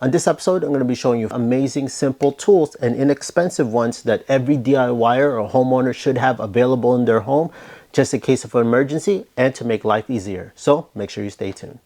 On this episode, I'm going to be showing you amazing, simple tools and inexpensive ones that every DIYer or homeowner should have available in their home just in case of an emergency and to make life easier. So make sure you stay tuned.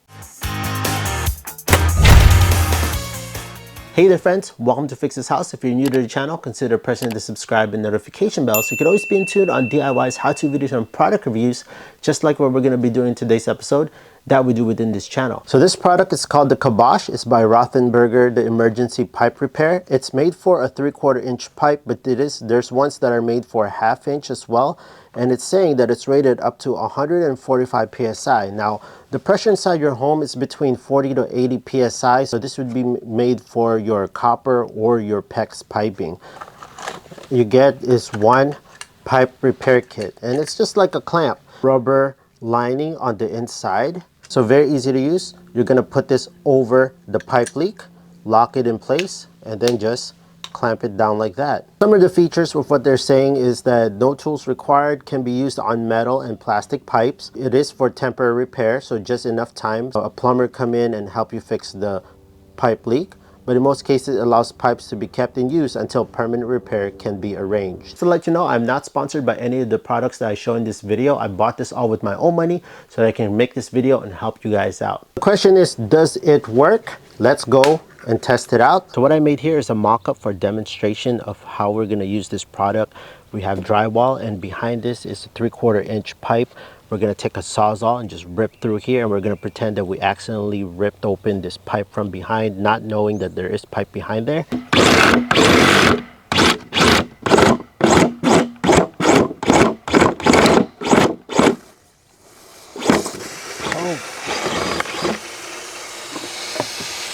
Hey there friends, welcome to Fix This House. If you're new to the channel, consider pressing the subscribe and notification bell so you can always be in tune on DIY's how-to videos and product reviews, just like what we're going to be doing in today's episode that we do within this channel. So this product is called the Kibosh. It's by Rothenberger, the emergency pipe repair. It's made for a 3/4 inch pipe, but there's ones that are made for a 1/2 inch as well. And it's saying that it's rated up to 145 PSI. Now, the pressure inside your home is between 40 to 80 PSI. So this would be made for your copper or your PEX piping. You get is one pipe repair kit, and it's just like a clamp. Rubber lining on the inside. So very easy to use. You're gonna put this over the pipe leak, lock it in place, and then just clamp it down like that. Some of the features of what they're saying is that no tools required, can be used on metal and plastic pipes. It is for temporary repair, so just enough time so a plumber come in and help you fix the pipe leak. But in most cases, it allows pipes to be kept in use until permanent repair can be arranged. To let you know, I'm not sponsored by any of the products that I show in this video. I bought this all with my own money so that I can make this video and help you guys out. The question is, does it work? Let's go and test it out. So what I made here is a mock-up for demonstration of how we're gonna use this product. We have drywall, and behind this is a 3/4 inch pipe. We're gonna take a Sawzall and just rip through here, and we're gonna pretend that we accidentally ripped open this pipe from behind, not knowing that there is pipe behind there.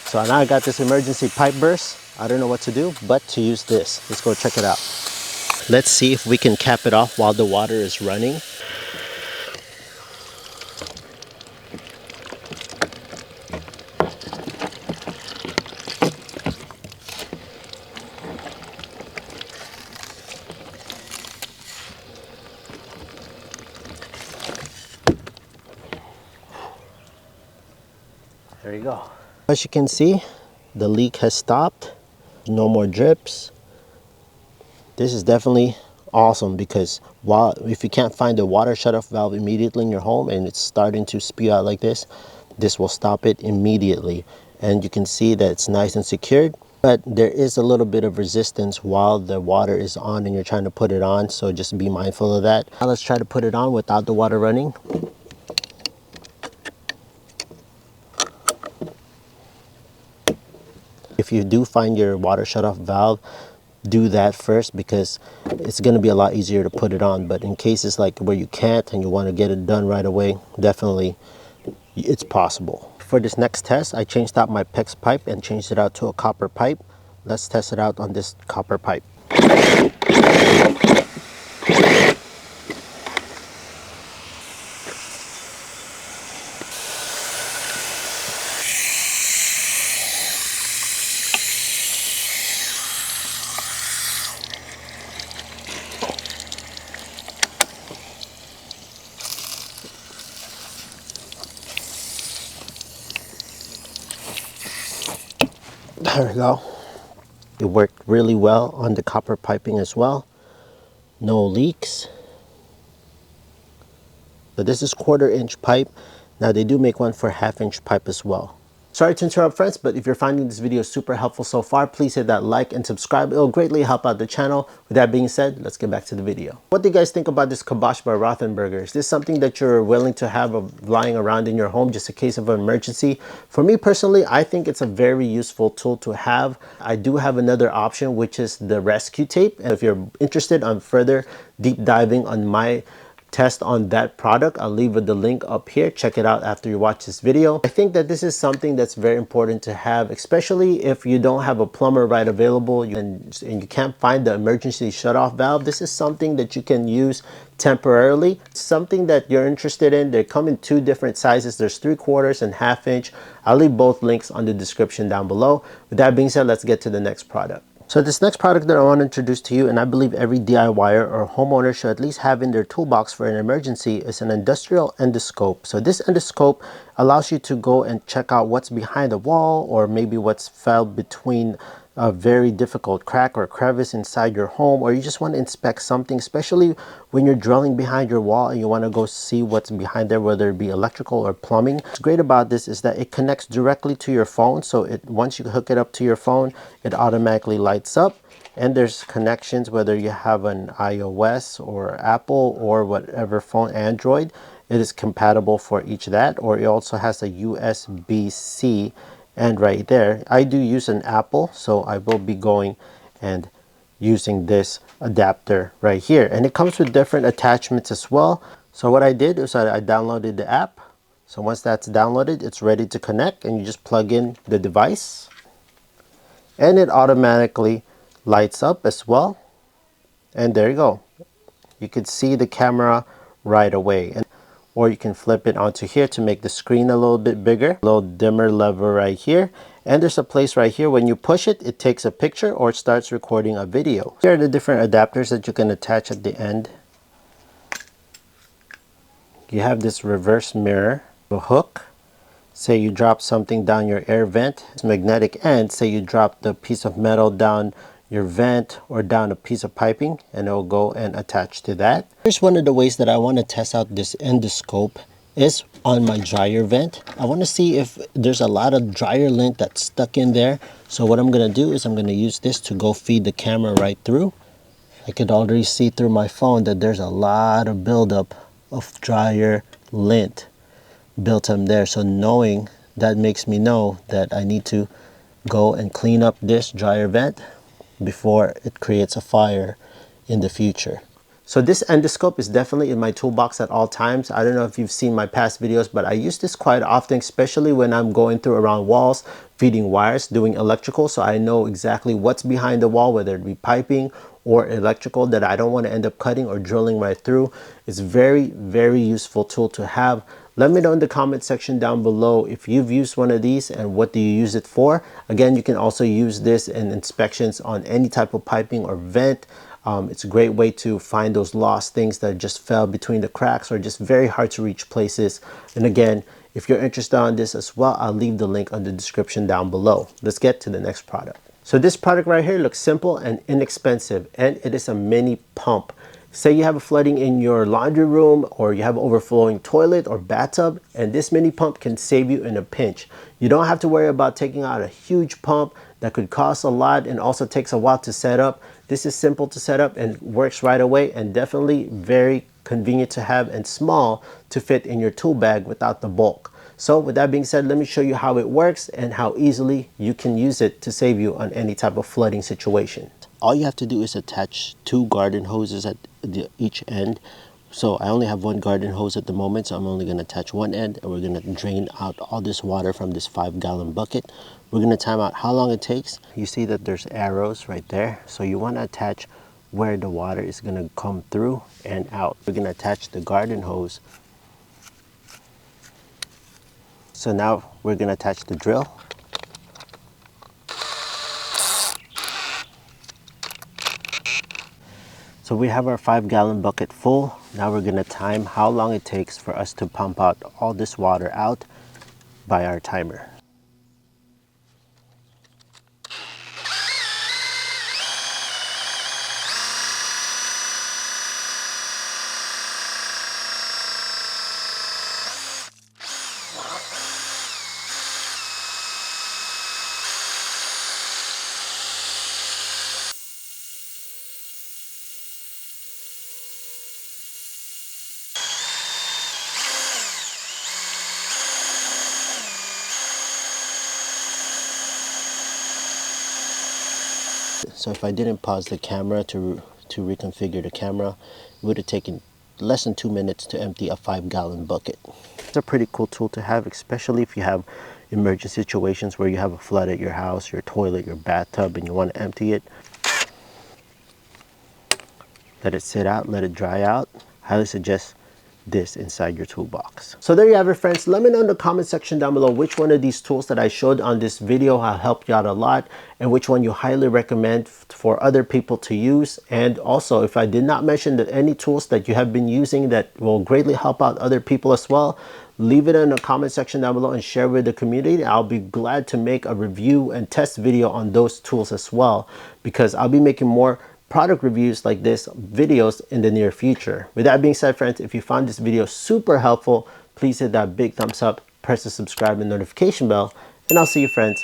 So now I got this emergency pipe burst. I don't know what to do but to use this. Let's go check it out. Let's see if we can cap it off while the water is running. There you go. As you can see, the leak has stopped. No more drips. This is definitely awesome because if you can't find the water shutoff valve immediately in your home and it's starting to spew out like this will stop it immediately. And you can see that it's nice and secured, but there is a little bit of resistance while the water is on and you're trying to put it on, so just be mindful of that. Now let's try to put it on without the water running. If you do find your water shutoff valve, do that first because it's going to be a lot easier to put it on. But in cases like where you can't and you want to get it done right away, definitely it's possible. For this next test, I changed out my PEX pipe and changed it out to a copper pipe. Let's test it out on this copper pipe. There we go. It worked really well on the copper piping as well. No leaks. So this is 1/4 inch pipe. Now they do make one for 1/2 inch pipe as well. Sorry to interrupt friends, but if you're finding this video super helpful so far, please hit that like and subscribe. It'll greatly help out the channel. With that being said, let's get back to the video. What do you guys think about this Kibosh by Rothenberger? Is this something that you're willing to have lying around in your home just in case of an emergency? For me personally, I think it's a very useful tool to have. I do have another option, which is the rescue tape. And if you're interested on further deep diving on my test on that product, I'll leave the link up here. Check it out after you watch this video. I think that this is something that's very important to have, especially if you don't have a plumber right available and you can't find the emergency shutoff valve. This is something that you can use temporarily. Something that you're interested in. They come in 2 different sizes. There's 3/4 and 1/2 inch. I'll leave both links on the description down below. With that being said, let's get to the next product. So this next product that I want to introduce to you, and I believe every DIYer or homeowner should at least have in their toolbox for an emergency, is an industrial endoscope. So this endoscope allows you to go and check out what's behind the wall, or maybe what's fell between a very difficult crack or crevice inside your home, or you just want to inspect something, especially when you're drilling behind your wall and you want to go see what's behind there, whether it be electrical or plumbing. What's great about this is that it connects directly to your phone. So once you hook it up to your phone, it automatically lights up, and there's connections whether you have an iOS or Apple or whatever phone, Android. It is compatible for each of that, or it also has a USB-C. And right there, I do use an Apple, so I will be going and using this adapter right here. And it comes with different attachments as well. So what I did is I downloaded the app. So once that's downloaded, it's ready to connect, and you just plug in the device and it automatically lights up as well. And there you go. You could see the camera right away. Or you can flip it onto here to make the screen a little bit bigger. A little dimmer lever right here. And there's a place right here, when you push it, it takes a picture or it starts recording a video. Here are the different adapters that you can attach at the end. You have this reverse mirror, a hook. Say you drop something down your air vent, it's magnetic end. Say you drop the piece of metal down your vent or down a piece of piping, and it will go and attach to that. Here's one of the ways that I want to test out this endoscope is on my dryer vent. I want to see if there's a lot of dryer lint that's stuck in there. So what I'm going to do is I'm going to use this to go feed the camera right through. I could already see through my phone that there's a lot of buildup of dryer lint built up there. So knowing that makes me know that I need to go and clean up this dryer vent before it creates a fire in the future. So this endoscope is definitely in my toolbox at all times. I don't know if you've seen my past videos, but I use this quite often, especially when I'm going through around walls, feeding wires, doing electrical. So I know exactly what's behind the wall, whether it be piping or electrical that I don't want to end up cutting or drilling right through. It's very, very useful tool to have. Let me know in the comment section down below if you've used one of these and what do you use it for. Again, you can also use this in inspections on any type of piping or vent. It's a great way to find those lost things that just fell between the cracks or just very hard to reach places. And again, if you're interested in this as well, I'll leave the link on the description down below. Let's get to the next product. So this product right here looks simple and inexpensive, and it is a mini pump. Say you have a flooding in your laundry room, or you have an overflowing toilet or bathtub, and this mini pump can save you in a pinch. You don't have to worry about taking out a huge pump that could cost a lot and also takes a while to set up. This is simple to set up and works right away, and definitely very convenient to have and small to fit in your tool bag without the bulk. So with that being said, let me show you how it works and how easily you can use it to save you on any type of flooding situation. All you have to do is attach two garden hoses at each end. So I only have one garden hose at the moment, so I'm only going to attach one end, and we're going to drain out all this water from this 5-gallon bucket. We're going to time out how long it takes. You see that there's arrows right there. So you want to attach where the water is going to come through and out. We're going to attach the garden hose. So now we're going to attach the drill. So we have our 5-gallon bucket full. Now we're going to time how long it takes for us to pump out all this water out by our timer. So if I didn't pause the camera to reconfigure the camera, it would have taken less than 2 minutes to empty a 5-gallon bucket. It's a pretty cool tool to have, especially if you have emergency situations where you have a flood at your house, your toilet, your bathtub, and you want to empty it. Let it sit out, let it dry out. Highly suggest this inside your toolbox. So there you have it, friends. Let me know in the comment section down below which one of these tools that I showed on this video have helped you out a lot, and which one you highly recommend for other people to use. And also, if I did not mention that any tools that you have been using that will greatly help out other people as well, leave it in the comment section down below and share with the community. I'll be glad to make a review and test video on those tools as well, because I'll be making more product reviews like this videos in the near future. With that being said, friends, if you found this video super helpful, please hit that big thumbs up, press the subscribe and notification bell, and I'll see you, friends,